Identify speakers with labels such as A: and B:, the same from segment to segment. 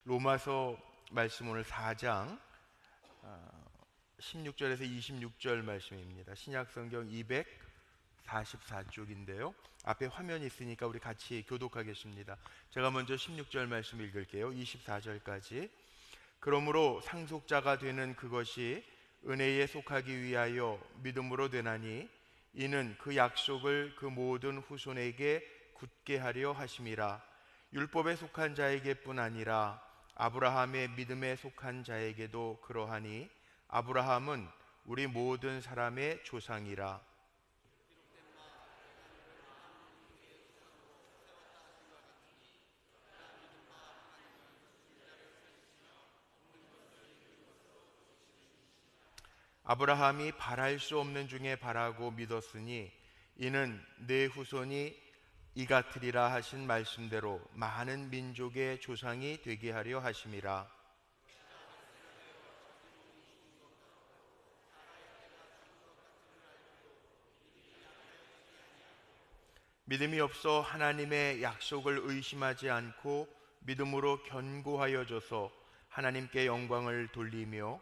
A: 로마서 말씀 오늘 4장 16절에서 26절 말씀입니다. 신약성경 244쪽인데요. 앞에 화면이 있으니까 우리 같이 교독하겠습니다. 제가 먼저 16절 말씀 읽을게요. 24절까지. 그러므로 상속자가 되는 그것이 은혜에 속하기 위하여 믿음으로 되나니 이는 그 약속을 그 모든 후손에게 굳게 하려 하심이라. 율법에 속한 자에게뿐 아니라 아브라함의 믿음에 속한 자에게도 그러하니 아브라함은 우리 모든 사람의 조상이라. 아브라함이 바랄 수 없는 중에 바라고 믿었으니 이는 내 후손이 이같으리라 하신 말씀대로 많은 민족의 조상이 되게 하려 하심이라. 믿음이 없어 하나님의 약속을 의심하지 않고 믿음으로 견고하여져서 하나님께 영광을 돌리며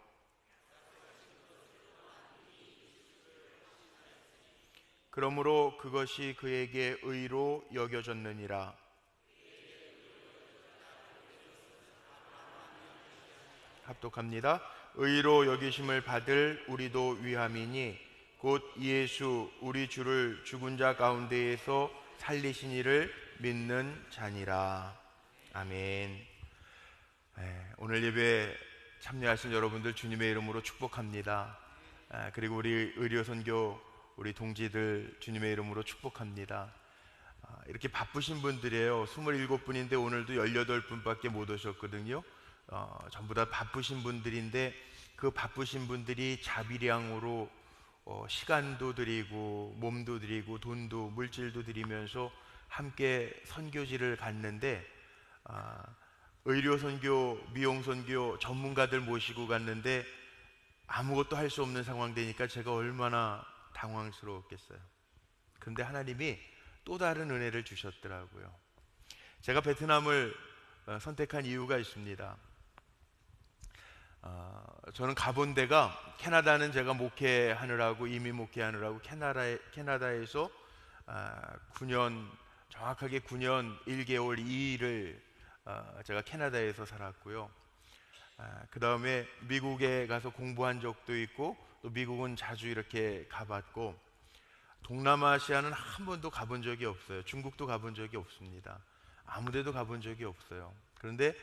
A: 그러므로 그것이 그에게 의로 여겨졌느니라. 합독합니다. 의로 여기심을 받을 우리도 위함이니 곧 예수 우리 주를 죽은 자 가운데에서 살리신 이를 믿는 자니라. 아멘. 오늘 예배 참여하신 여러분들 주님의 이름으로 축복합니다. 그리고 우리 의료선교 우리 동지들 주님의 이름으로 축복합니다. 이렇게 바쁘신 분들이에요. 27분인데 오늘도 18분밖에 못 오셨거든요. 전부 다 바쁘신 분들인데 그 바쁘신 분들이 자비량으로 시간도 드리고 몸도 드리고 돈도 물질도 드리면서 함께 선교지를 갔는데 의료선교, 미용선교 전문가들 모시고 갔는데 아무것도 할 수 없는 상황 되니까 제가 얼마나 당황스러웠겠어요. 그런데 하나님이 또 다른 은혜를 주셨더라고요. 제가 베트남을 선택한 이유가 있습니다. 저는 가본 데가 캐나다는 제가 목회하느라고 이민 목회하느라고 캐나다에서 9년 정확하게 9년 1개월 2일을 제가 캐나다에서 살았고요. 그 다음에 미국에 가서 공부한 적도 있고 또 미국은 자주 이렇게 가봤고 동남아시아는 한 번도 가본 적이 없어요. 중국도 가본 적이 없습니다. 아무 데도 가본 적이 없어요. 그런데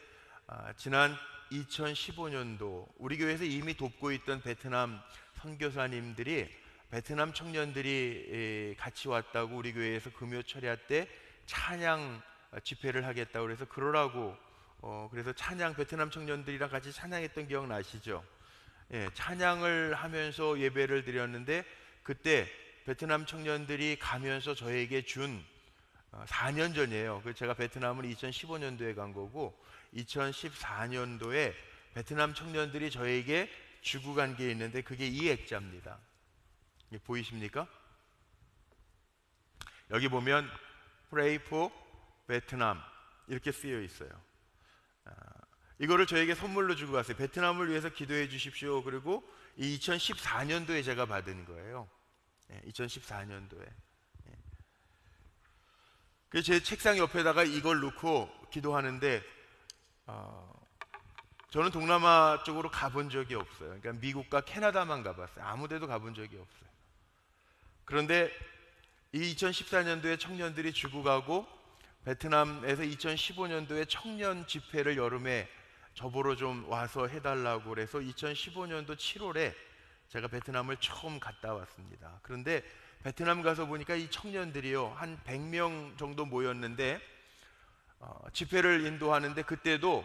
A: 지난 2015년도 우리 교회에서 이미 돕고 있던 베트남 선교사님들이 베트남 청년들이 같이 왔다고 우리 교회에서 금요 철야 때 찬양 집회를 하겠다고 그래서 그러라고 그래서 찬양 베트남 청년들이랑 같이 찬양했던 기억 나시죠? 찬양을 하면서 예배를 드렸는데 그때 베트남 청년들이 가면서 저에게 준 4년 전이에요. 제가 베트남은 2015년도에 간 거고 2014년도에 베트남 청년들이 저에게 주고 간 게 있는데 그게 이 액자입니다. 보이십니까? 여기 보면 Pray for 베트남 이렇게 쓰여 있어요. 이거를 저에게 선물로 주고 갔어요. 베트남을 위해서 기도해 주십시오. 그리고 이 2014년도에 제가 받은 거예요. 2014년도에. 그래서 제 책상 옆에다가 이걸 놓고 기도하는데 저는 동남아 쪽으로 가본 적이 없어요. 그러니까 미국과 캐나다만 가봤어요. 아무 데도 가본 적이 없어요. 그런데 이 2014년도에 청년들이 주고 가고 베트남에서 2015년도에 청년 집회를 여름에 저보러 좀 와서 해달라고 그래서 2015년도 7월에 제가 베트남을 처음 갔다 왔습니다. 그런데 베트남 가서 보니까 이 청년들이요 한 100명 정도 모였는데 집회를 인도하는데 그때도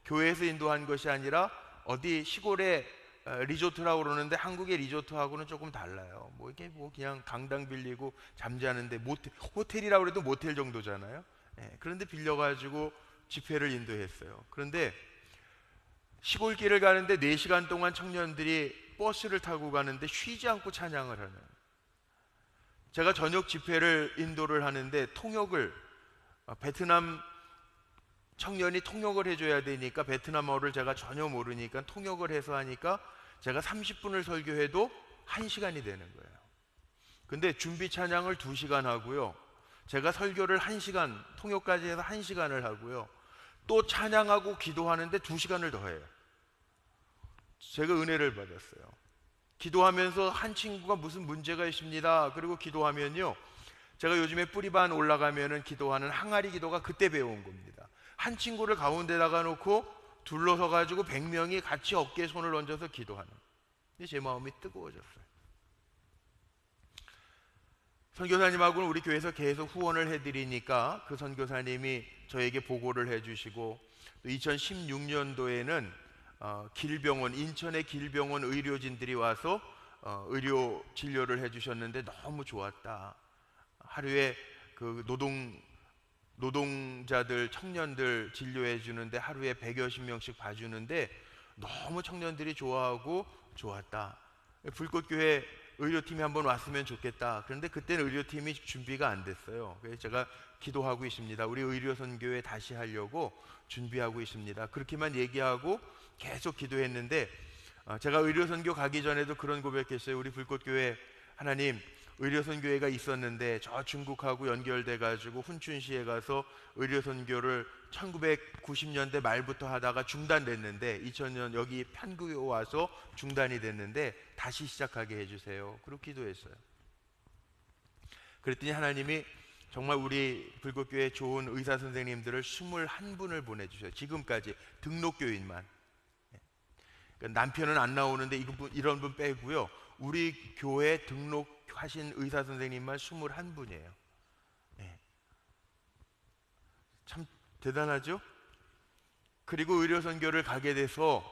A: 교회에서 인도한 것이 아니라 어디 시골에 리조트라고 그러는데 한국의 리조트하고는 조금 달라요. 이게 그냥 강당 빌리고 잠자는데 호텔이라고 해도 모텔 정도잖아요. 그런데 빌려가지고 집회를 인도했어요. 그런데 시골길을 가는데 4시간 동안 청년들이 버스를 타고 가는데 쉬지 않고 찬양을 하는. 제가 저녁 집회를 인도를 하는데 통역을 베트남 청년이 통역을 해줘야 되니까 베트남어를 제가 전혀 모르니까 통역을 해서 하니까 제가 30분을 설교해도 1시간이 되는 거예요. 근데 준비 찬양을 2시간 하고요, 제가 설교를 1시간, 통역까지 해서 1시간을 하고요, 또 찬양하고 기도하는데 2시간을 더 해요. 제가 은혜를 받았어요. 기도하면서 한 친구가 무슨 문제가 있습니다. 그리고 기도하면요, 제가 요즘에 뿌리반 올라가면은 기도하는 항아리 기도가 그때 배운 겁니다. 한 친구를 가운데다가 놓고 둘러서 가지고 100명이 같이 어깨에 손을 얹어서 기도하는. 근데 제 마음이 뜨거워졌어요. 선교사님하고는 우리 교회에서 계속 후원을 해드리니까 그 선교사님이 저에게 보고를 해주시고, 또 2016년도에는 길병원, 인천의 길병원 의료진들이 와서 의료 진료를 해주셨는데 너무 좋았다. 하루에 그 노동자들, 청년들 진료해 주는데 하루에 100여십 명씩 봐주는데 너무 청년들이 좋아하고 좋았다. 불꽃교회 의료팀이 한번 왔으면 좋겠다. 그런데 그때는 의료팀이 준비가 안 됐어요. 그래서 제가 기도하고 있습니다. 우리 의료선교회 다시 하려고 준비하고 있습니다. 그렇게만 얘기하고 계속 기도했는데, 제가 의료선교 가기 전에도 그런 고백했어요. 우리 불꽃교회, 하나님, 의료선교회가 있었는데 저 중국하고 연결돼 가지고 훈춘시에 가서 의료선교를 1990년대 말부터 하다가 중단됐는데 2000년 여기 편구에 와서 중단이 됐는데 다시 시작하게 해주세요. 그렇게 기도했어요. 그랬더니 하나님이 정말 우리 불꽃교회 좋은 의사 선생님들을 21분을 보내주셔요. 지금까지 등록교인만. 그러니까 남편은 안 나오는데 이런 분 빼고요, 우리 교회 등록하신 의사 선생님만 21분이에요. 네. 참 대단하죠? 그리고 의료선교를 가게 돼서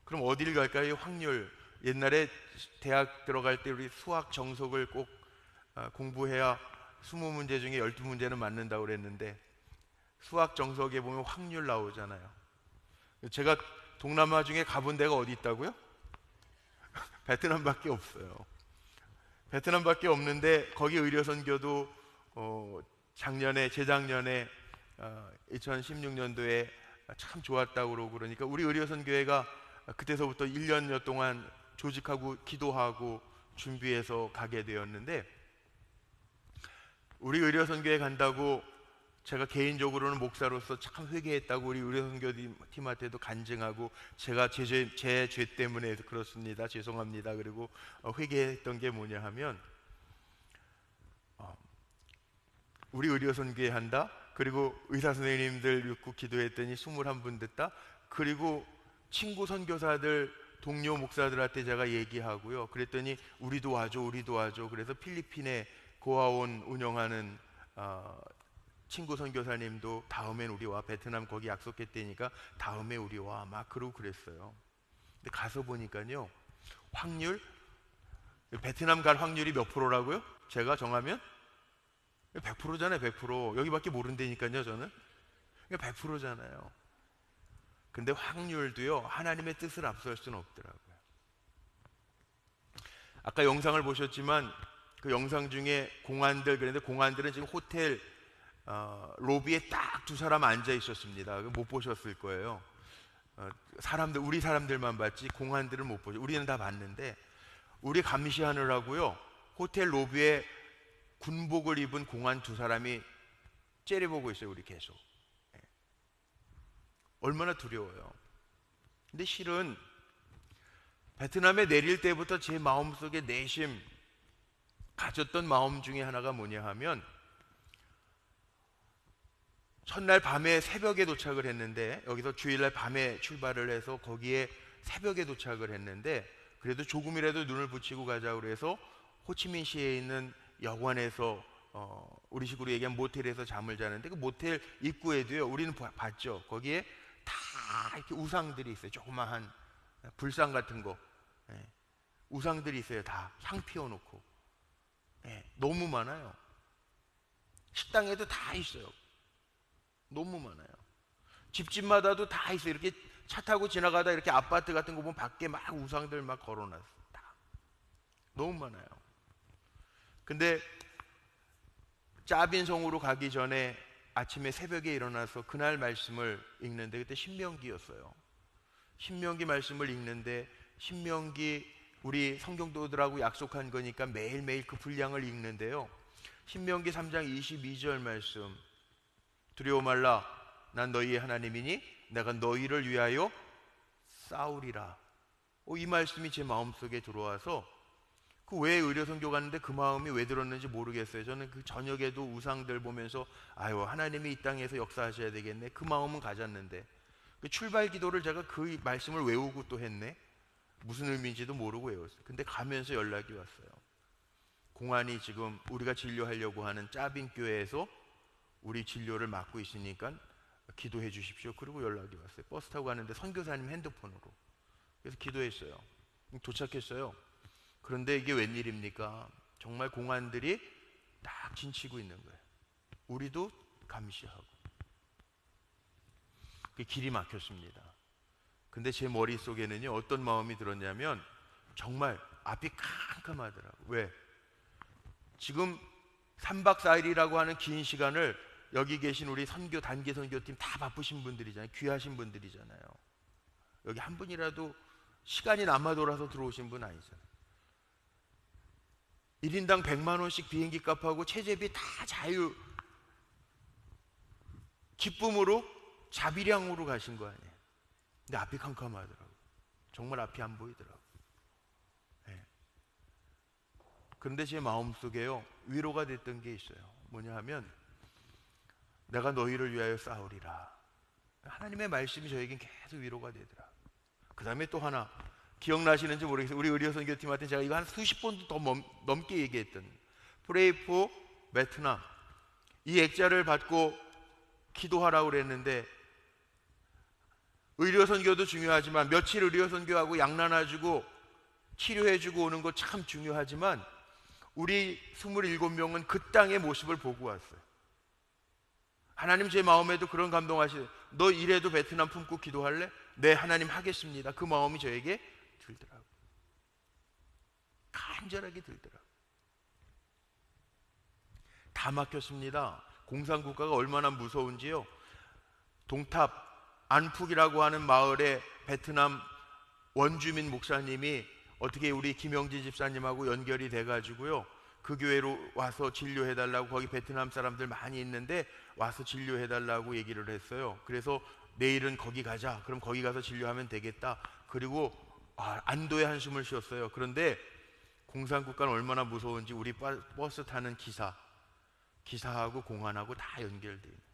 A: 그럼 어디를 갈까요? 확률. 옛날에 대학 들어갈 때 우리 수학 정석을 꼭 공부해야 20문제 중에 12문제는 맞는다고 그랬는데, 수학 정석에 보면 확률 나오잖아요. 제가 동남아 중에 가본 데가 어디 있다고요? 베트남밖에 없어요. 베트남밖에 없는데 거기 의료선교도 재작년에 2016년도에 참 좋았다고 그러고, 그러니까 우리 의료선교회가 그때서부터 1년여 동안 조직하고 기도하고 준비해서 가게 되었는데, 우리 의료선교회 간다고 제가 개인적으로는 목사로서 참 회개했다고 우리 의료선교팀한테도 간증하고, 제가 제 죄 때문에 그렇습니다, 죄송합니다, 그리고 회개했던 게 뭐냐 하면, 우리 의료선교회 한다, 그리고 의사 선생님들 믿고 기도했더니 21분 됐다, 그리고 친구 선교사들, 동료 목사들한테 제가 얘기하고요, 그랬더니 우리도 와줘. 그래서 필리핀에 고아원 운영하는 친구 선교사님도 다음엔 우리 와, 베트남 거기 약속했다니까 다음에 우리 와, 막 그러고 그랬어요. 근데 가서 보니까요, 확률, 베트남 갈 확률이 몇 프로라고요? 제가 정하면 100%잖아요. 100%. 여기밖에 모른다니까요, 저는. 100%잖아요. 근데 확률도요, 하나님의 뜻을 앞설 수는 없더라고요. 아까 영상을 보셨지만 그 영상 중에 공안들, 그런데 공안들은 지금 호텔 로비에 딱 2사람 앉아 있었습니다. 못 보셨을 거예요. 우리 사람들만 봤지 공안들은 못 보죠. 우리는 다 봤는데, 우리 감시하느라고요, 호텔 로비에 군복을 입은 공안 2사람이 째려보고 있어요. 우리 계속. 얼마나 두려워요. 근데 실은 베트남에 내릴 때부터 제 마음속에 내심 가졌던 마음 중에 하나가 뭐냐 하면, 첫날 밤에 새벽에 도착을 했는데, 여기서 주일날 밤에 출발을 해서 거기에 새벽에 도착을 했는데, 그래도 조금이라도 눈을 붙이고 가자고 그래서 호치민시에 있는 여관에서 우리 식으로 얘기하면 모텔에서 잠을 자는데, 그 모텔 입구에도요, 우리는 봤죠, 거기에 다 이렇게 우상들이 있어요. 조그마한 불상 같은 거, 우상들이 있어요. 다 향 피워놓고. 너무 많아요. 식당에도 다 있어요. 너무 많아요. 집집마다도 다 있어요. 이렇게 차 타고 지나가다 이렇게 아파트 같은 거 보면 밖에 막 우상들 막 걸어놨어요. 다 너무 많아요. 근데 짜빈성으로 가기 전에 아침에 새벽에 일어나서 그날 말씀을 읽는데, 그때 신명기였어요. 신명기 말씀을 읽는데, 신명기 우리 성경도들하고 약속한 거니까 매일매일 그 분량을 읽는데요, 신명기 3장 22절 말씀, 두려워 말라 난 너희의 하나님이니 내가 너희를 위하여 싸우리라. 이 말씀이 제 마음속에 들어와서 그 왜 의료선교 갔는데 그 마음이 왜 들었는지 모르겠어요. 저는 그 저녁에도 우상들 보면서 아유, 하나님이 이 땅에서 역사하셔야 되겠네, 그 마음은 가졌는데 그 출발 기도를 제가 그 말씀을 외우고 또 했네. 무슨 의미인지도 모르고 외웠어요. 근데 가면서 연락이 왔어요. 공안이 지금 우리가 진료하려고 하는 짜빈교회에서 우리 진료를 맡고 있으니까 기도해 주십시오. 그리고 연락이 왔어요. 버스 타고 가는데 선교사님 핸드폰으로. 그래서 기도했어요. 도착했어요. 그런데 이게 웬일입니까? 정말 공안들이 딱 진치고 있는 거예요. 우리도 감시하고. 그 길이 막혔습니다. 근데 제 머릿속에는요, 어떤 마음이 들었냐면 정말 앞이 캄캄하더라고요. 왜? 지금 3박 4일이라고 하는 긴 시간을 여기 계신 우리 선교, 단기 선교팀 다 바쁘신 분들이잖아요. 귀하신 분들이잖아요. 여기 한 분이라도 시간이 남아 돌아서 들어오신 분 아니잖아요. 1인당 100만 원씩 비행기 값하고 체제비 다 자유, 기쁨으로, 자비량으로 가신 거 아니에요. 근데 앞이 캄캄하더라고요. 정말 앞이 안 보이더라고요. 네. 그런데 제 마음속에요, 위로가 됐던 게 있어요. 뭐냐 하면 내가 너희를 위하여 싸우리라. 하나님의 말씀이 저에겐 계속 위로가 되더라. 그 다음에 또 하나, 기억나시는지 모르겠어요. 우리 의료선교팀한테 제가 이거 한 수십 번도 더 넘게 얘기했던 Pray for 베트남, 이 액자를 받고 기도하라고 그랬는데, 의료선교도 중요하지만 며칠 의료선교하고 약 나눠주고 치료해주고 오는 거 참 중요하지만 우리 27명은 그 땅의 모습을 보고 왔어요. 하나님 제 마음에도 그런 감동하시죠. 너 이래도 베트남 품고 기도할래? 네, 하나님 하겠습니다. 그 마음이 저에게 들더라고요. 간절하게 들더라고요. 다 막혔습니다. 공산국가가 얼마나 무서운지요. 동탑 안푹이라고 하는 마을에 베트남 원주민 목사님이 어떻게 우리 김영진 집사님하고 연결이 돼가지고요, 그 교회로 와서 진료해달라고, 거기 베트남 사람들 많이 있는데 와서 진료해달라고 얘기를 했어요. 그래서 내일은 거기 가자. 그럼 거기 가서 진료하면 되겠다. 그리고 안도의 한숨을 쉬었어요. 그런데 공산국가는 얼마나 무서운지 우리 버스 타는 기사하고 공안하고 다 연결돼 있는.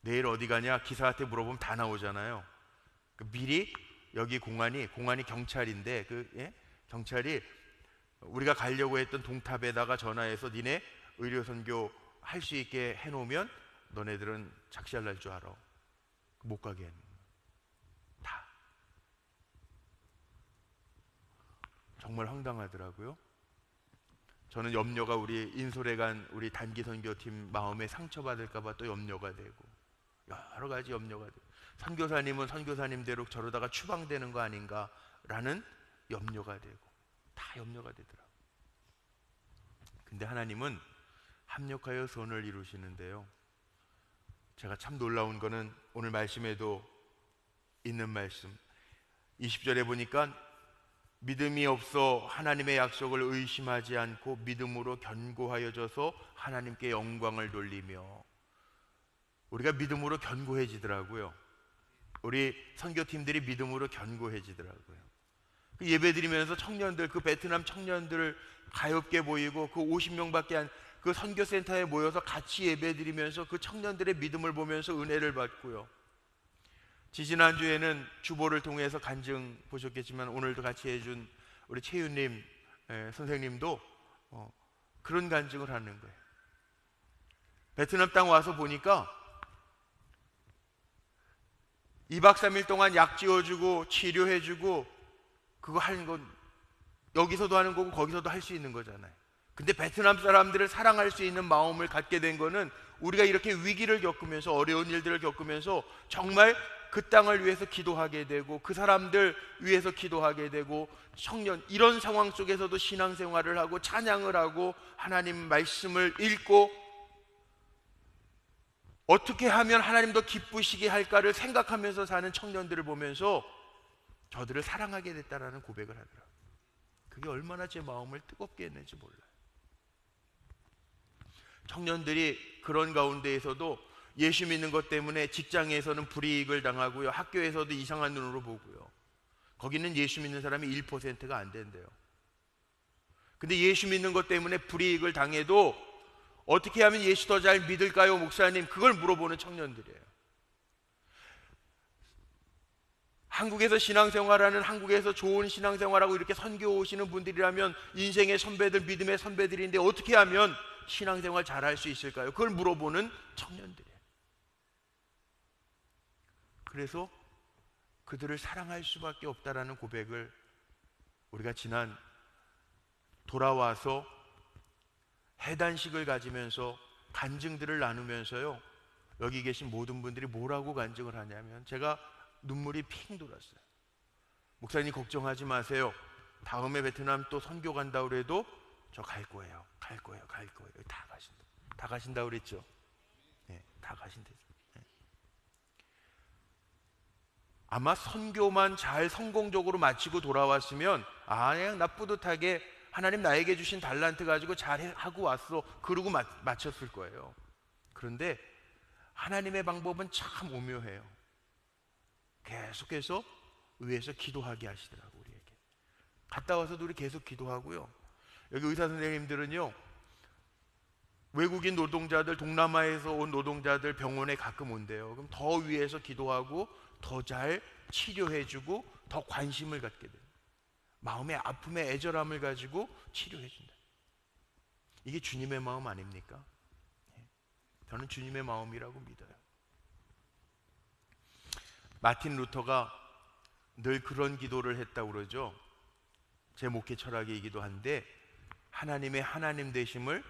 A: 내일 어디 가냐 기사한테 물어보면 다 나오잖아요. 미리 여기 공안이 경찰인데 경찰이 우리가 가려고 했던 동탑에다가 전화해서 니네 의료선교 할 수 있게 해놓으면 너네들은 작살 날 줄 알아. 못 가게 하는 거예요. 다. 정말 황당하더라고요. 저는 염려가, 우리 인솔에 간 우리 단기 선교팀 마음에 상처받을까봐 또 염려가 되고, 여러 가지 염려가 되고, 선교사님은 선교사님대로 저러다가 추방되는 거 아닌가라는 염려가 되고, 다 염려가 되더라고요. 근데 하나님은 합력하여 선을 이루시는데요, 제가 참 놀라운 거는 오늘 말씀에도 있는 말씀 20절에 보니까 믿음이 없어 하나님의 약속을 의심하지 않고 믿음으로 견고하여져서 하나님께 영광을 돌리며. 우리가 믿음으로 견고해지더라고요. 우리 선교팀들이 믿음으로 견고해지더라고요. 그 예배드리면서 청년들, 그 베트남 청년들을 가엾게 보이고, 그 50명밖에 그 선교센터에 모여서 같이 예배드리면서 그 청년들의 믿음을 보면서 은혜를 받고요. 지지난주에는 주보를 통해서 간증 보셨겠지만 오늘도 같이 해준 우리 최윤님 선생님도 그런 간증을 하는 거예요. 베트남 땅 와서 보니까 2박 3일 동안 약 지어주고 치료해주고 그거 하는 건 여기서도 하는 거고 거기서도 할 수 있는 거잖아요. 근데 베트남 사람들을 사랑할 수 있는 마음을 갖게 된 거는 우리가 이렇게 위기를 겪으면서, 어려운 일들을 겪으면서 정말 그 땅을 위해서 기도하게 되고, 그 사람들 위해서 기도하게 되고, 청년 이런 상황 속에서도 신앙생활을 하고 찬양을 하고 하나님 말씀을 읽고 어떻게 하면 하나님 더 기쁘시게 할까를 생각하면서 사는 청년들을 보면서 저들을 사랑하게 됐다라는 고백을 하더라고요. 그게 얼마나 제 마음을 뜨겁게 했는지 몰라요. 청년들이 그런 가운데에서도 예수 믿는 것 때문에 직장에서는 불이익을 당하고요, 학교에서도 이상한 눈으로 보고요. 거기는 예수 믿는 사람이 1%가 안 된대요. 근데 예수 믿는 것 때문에 불이익을 당해도 어떻게 하면 예수 더 잘 믿을까요, 목사님? 그걸 물어보는 청년들이에요. 한국에서 신앙생활하는, 한국에서 좋은 신앙생활하고 이렇게 선교 오시는 분들이라면 인생의 선배들, 믿음의 선배들인데 어떻게 하면 신앙생활 잘할 수 있을까요? 그걸 물어보는 청년들이에요. 그래서 그들을 사랑할 수밖에 없다라는 고백을 우리가 지난 돌아와서 해단식을 가지면서 간증들을 나누면서요, 여기 계신 모든 분들이 뭐라고 간증을 하냐면, 제가 눈물이 핑 돌았어요. 목사님 걱정하지 마세요. 다음에 베트남 또 선교 간다 그래도 저 갈 거예요. 갈 거예요. 갈 거예요. 다 가신다. 다 가신다 그랬죠? 네, 다 가신대요. 네. 아마 선교만 잘 성공적으로 마치고 돌아왔으면 그냥 나 뿌듯하게 하나님 나에게 주신 달란트 가지고 잘 하고 왔어, 그러고 마쳤을 거예요. 그런데 하나님의 방법은 참 오묘해요. 계속해서 위에서 기도하게 하시더라고. 우리에게 갔다 와서도 우리 계속 기도하고요. 여기 의사 선생님들은요, 외국인 노동자들, 동남아에서 온 노동자들 병원에 가끔 온대요. 그럼 더 위에서 기도하고 더 잘 치료해주고 더 관심을 갖게 돼요. 마음의 아픔의 애절함을 가지고 치료해준다. 이게 주님의 마음 아닙니까? 저는 주님의 마음이라고 믿어요. 마틴 루터가 늘 그런 기도를 했다고 그러죠. 제 목회 철학이기도 한데, 하나님의 하나님 되심을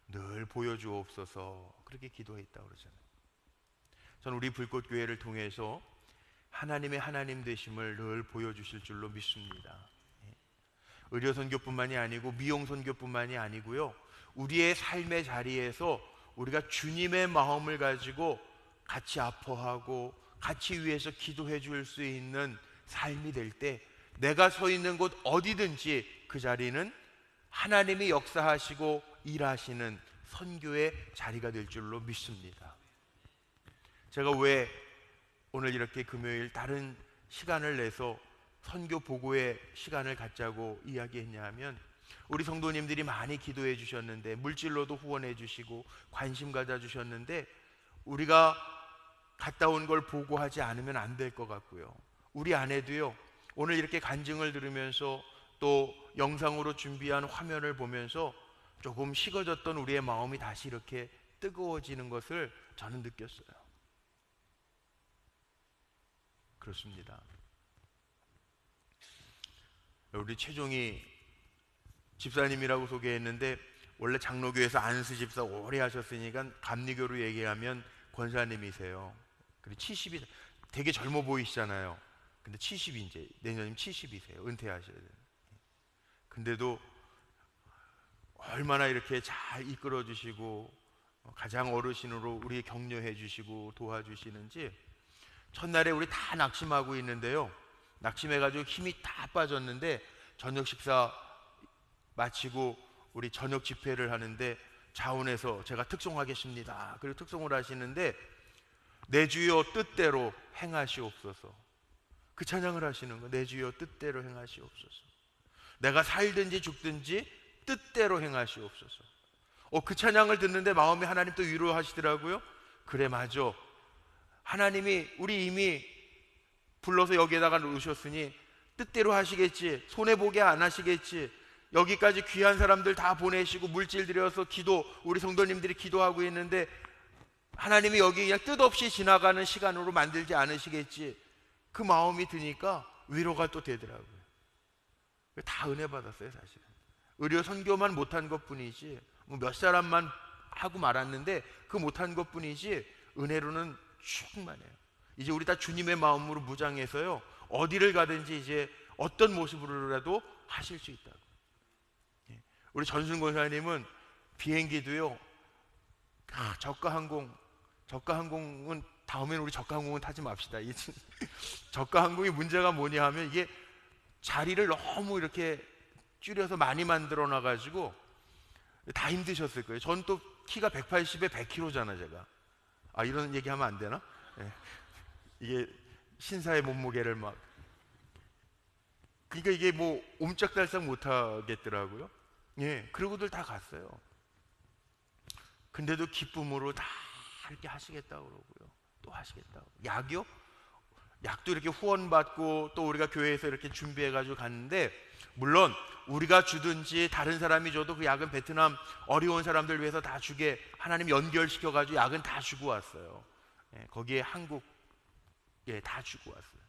A: 늘 보여주옵소서, 그렇게 기도했다고 그러잖아요. 저는 우리 불꽃교회를 통해서 하나님의 하나님 되심을 늘 보여주실 줄로 믿습니다. 의료선교뿐만이 아니고 미용선교뿐만이 아니고요, 우리의 삶의 자리에서 우리가 주님의 마음을 가지고 같이 아파하고 같이 위해서 기도해 줄 수 있는 삶이 될 때, 내가 서 있는 곳 어디든지 그 자리는 하나님이 역사하시고 일하시는 선교의 자리가 될 줄로 믿습니다. 제가 왜 오늘 이렇게 금요일 다른 시간을 내서 선교 보고의 시간을 갖자고 이야기했냐 하면, 우리 성도님들이 많이 기도해 주셨는데, 물질로도 후원해 주시고 관심 가져 주셨는데, 우리가 갔다 온 걸 보고하지 않으면 안 될 것 같고요. 우리 아내도요, 오늘 이렇게 간증을 들으면서 또 영상으로 준비한 화면을 보면서 조금 식어졌던 우리의 마음이 다시 이렇게 뜨거워지는 것을 저는 느꼈어요. 그렇습니다. 우리 최종희 집사님이라고 소개했는데, 원래 장로교에서 안수 집사 오래 하셨으니까 감리교로 얘기하면 권사님이세요. 그리고 70이 되게 젊어 보이시잖아요. 근데 70이 이제 내년이면 70이세요. 은퇴하셔야 돼요. 근데도 얼마나 이렇게 잘 이끌어 주시고 가장 어르신으로 우리 격려해 주시고 도와주시는지. 첫날에 우리 다 낙심하고 있는데요, 낙심해가지고 힘이 다 빠졌는데, 저녁 식사 마치고 우리 저녁 집회를 하는데 자원에서 제가 특송하겠습니다. 그리고 특송을 하시는데, 내 주여 뜻대로 행하시옵소서, 그 찬양을 하시는 거. 내 주여 뜻대로 행하시옵소서. 내가 살든지 죽든지 뜻대로 행하시옵소서. 그 찬양을 듣는데 마음에 하나님 또 위로하시더라고요. 그래, 맞아. 하나님이 우리 이미 불러서 여기에다가 놓으셨으니 뜻대로 하시겠지. 손해보게 안 하시겠지. 여기까지 귀한 사람들 다 보내시고 물질 들여서 기도, 우리 성도님들이 기도하고 있는데 하나님이 여기 그냥 뜻없이 지나가는 시간으로 만들지 않으시겠지. 그 마음이 드니까 위로가 또 되더라고요. 다 은혜 받았어요. 사실은 의료 선교만 못한 것뿐이지, 몇 사람만 하고 말았는데 그 못한 것뿐이지 은혜로는 충만해요. 이제 우리 다 주님의 마음으로 무장해서요, 어디를 가든지 이제 어떤 모습으로라도 하실 수 있다고. 우리 전순 권사님은 비행기도요, 저가 항공 저가 항공은 다음엔 우리 저가 항공은 타지 맙시다. 저가 항공의 문제가 뭐냐 하면 이게 자리를 너무 이렇게 줄여서 많이 만들어 놔가지고 다 힘드셨을 거예요. 전 또 키가 180에 100kg잖아 제가. 아, 이런 얘기하면 안 되나? 예. 이게 신사의 몸무게를 막, 그러니까 이게 뭐 옴짝달싹 못 하겠더라고요. 예, 그러고들 다 갔어요. 근데도 기쁨으로 다 이렇게 하시겠다고 그러고요. 또 하시겠다고. 약이요? 약도 이렇게 후원받고 또 우리가 교회에서 이렇게 준비해가지고 갔는데, 물론 우리가 주든지 다른 사람이 줘도 그 약은 베트남 어려운 사람들 위해서 다 주게 하나님 연결시켜가지고 약은 다 주고 왔어요. 예, 거기에 한국, 예, 다 주고 왔어요.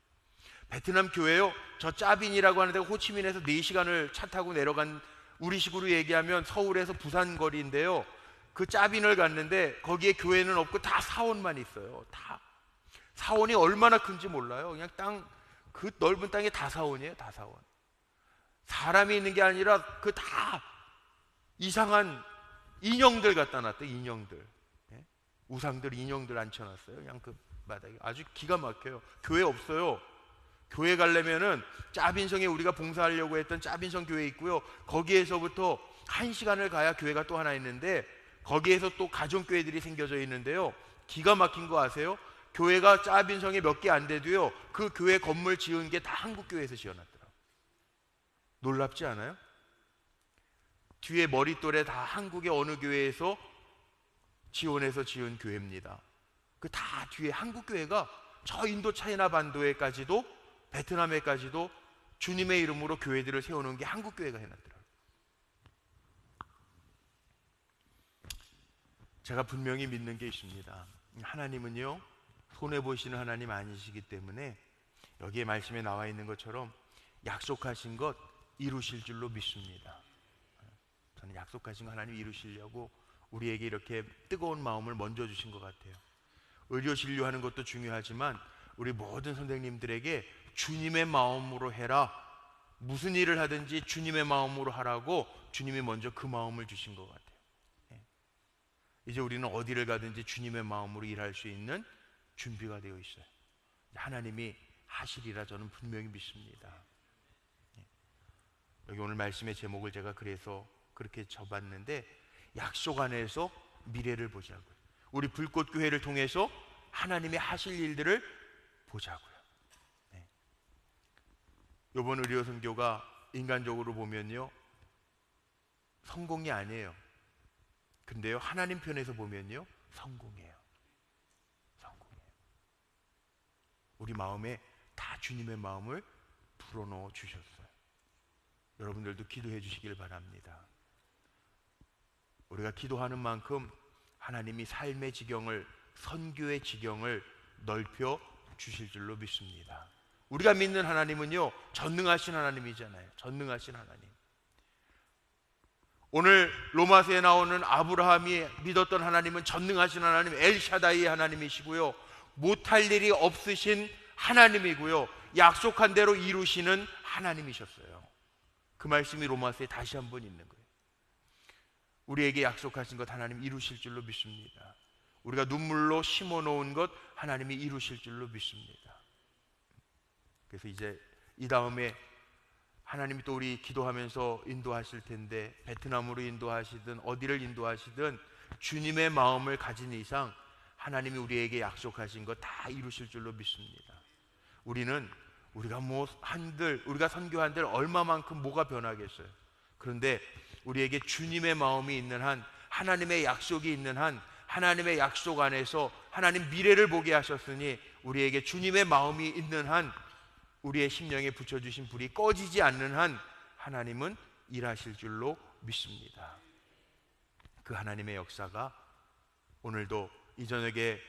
A: 베트남 교회요, 저 짜빈이라고 하는 데가 호치민에서 4시간을 차 타고 내려간, 우리식으로 얘기하면 서울에서 부산 거리인데요, 그 짜빈을 갔는데 거기에 교회는 없고 다 사원만 있어요. 다 사원이 얼마나 큰지 몰라요. 그냥 그 넓은 땅에 다 사원이에요. 다 사원. 사람이 있는 게 아니라 그 다 이상한 인형들 갖다 놨대. 인형들, 예? 우상들 인형들 앉혀놨어요. 그냥 그 바닥에. 아주 기가 막혀요. 교회 없어요. 교회 가려면은 짜빈성에 우리가 봉사하려고 했던 짜빈성 교회 있고요, 거기에서부터 1시간을 가야 교회가 또 하나 있는데, 거기에서 또 가정교회들이 생겨져 있는데요, 기가 막힌 거 아세요? 교회가 짜빈성에 몇 개 안 돼도요, 그 교회 건물 지은 게 다 한국교회에서 지어놨더라고요. 놀랍지 않아요? 뒤에 머릿돌에 다 한국의 어느 교회에서 지원해서 지은 교회입니다. 그 다 뒤에 한국교회가 저 인도 차이나 반도에까지도, 베트남에까지도 주님의 이름으로 교회들을 세우는 게 한국교회가 해놨더라고요. 제가 분명히 믿는 게 있습니다. 하나님은요, 손해보시는 하나님 아니시기 때문에 여기에 말씀에 나와 있는 것처럼 약속하신 것 이루실 줄로 믿습니다. 저는 약속하신 거 하나님 이루시려고 우리에게 이렇게 뜨거운 마음을 먼저 주신 것 같아요. 의료 진료하는 것도 중요하지만 우리 모든 선생님들에게 주님의 마음으로 해라, 무슨 일을 하든지 주님의 마음으로 하라고 주님이 먼저 그 마음을 주신 것 같아요. 이제 우리는 어디를 가든지 주님의 마음으로 일할 수 있는 준비가 되어 있어요. 하나님이 하시리라 저는 분명히 믿습니다. 여기 오늘 말씀의 제목을 제가 그래서 그렇게 접었는데, 약속 안에서 미래를 보자고요. 우리 불꽃교회를 통해서 하나님이 하실 일들을 보자고요. 이번 의료 선교가 인간적으로 보면요, 성공이 아니에요. 근데요, 하나님 편에서 보면요, 성공이에요. 성공이에요. 우리 마음에 다 주님의 마음을 불어넣어 주셨어요. 여러분들도 기도해 주시길 바랍니다. 우리가 기도하는 만큼 하나님이 삶의 지경을, 선교의 지경을 넓혀 주실 줄로 믿습니다. 우리가 믿는 하나님은요, 전능하신 하나님이잖아요. 전능하신 하나님. 오늘 로마서에 나오는 아브라함이 믿었던 하나님은 전능하신 하나님, 엘샤다이의 하나님이시고요, 못할 일이 없으신 하나님이고요, 약속한 대로 이루시는 하나님이셨어요. 그 말씀이 로마서에 다시 한번 있는 거예요. 우리에게 약속하신 것 하나님 이루실 줄로 믿습니다. 우리가 눈물로 심어놓은 것 하나님이 이루실 줄로 믿습니다. 그래서 이제 이 다음에 하나님이 또 우리 기도하면서 인도하실 텐데, 베트남으로 인도하시든 어디를 인도하시든 주님의 마음을 가진 이상 하나님이 우리에게 약속하신 것 다 이루실 줄로 믿습니다. 우리가 우리가 선교한들 얼마만큼 뭐가 변하겠어요. 그런데 우리에게 주님의 마음이 있는 한, 하나님의 약속이 있는 한, 하나님의 약속 안에서 하나님 미래를 보게 하셨으니 우리에게 주님의 마음이 있는 한, 우리의 심령에 붙여주신 불이 꺼지지 않는 한 하나님은 일하실 줄로 믿습니다. 그 하나님의 역사가 오늘도 이 저녁에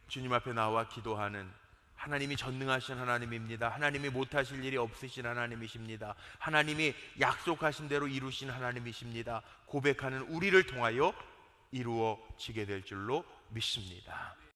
A: 주님 앞에 나와 기도하는, 하나님이 전능하신 하나님입니다, 하나님이 못하실 일이 없으신 하나님이십니다, 하나님이 약속하신 대로 이루신 하나님이십니다 고백하는 우리를 통하여 이루어지게 될 줄로 믿습니다.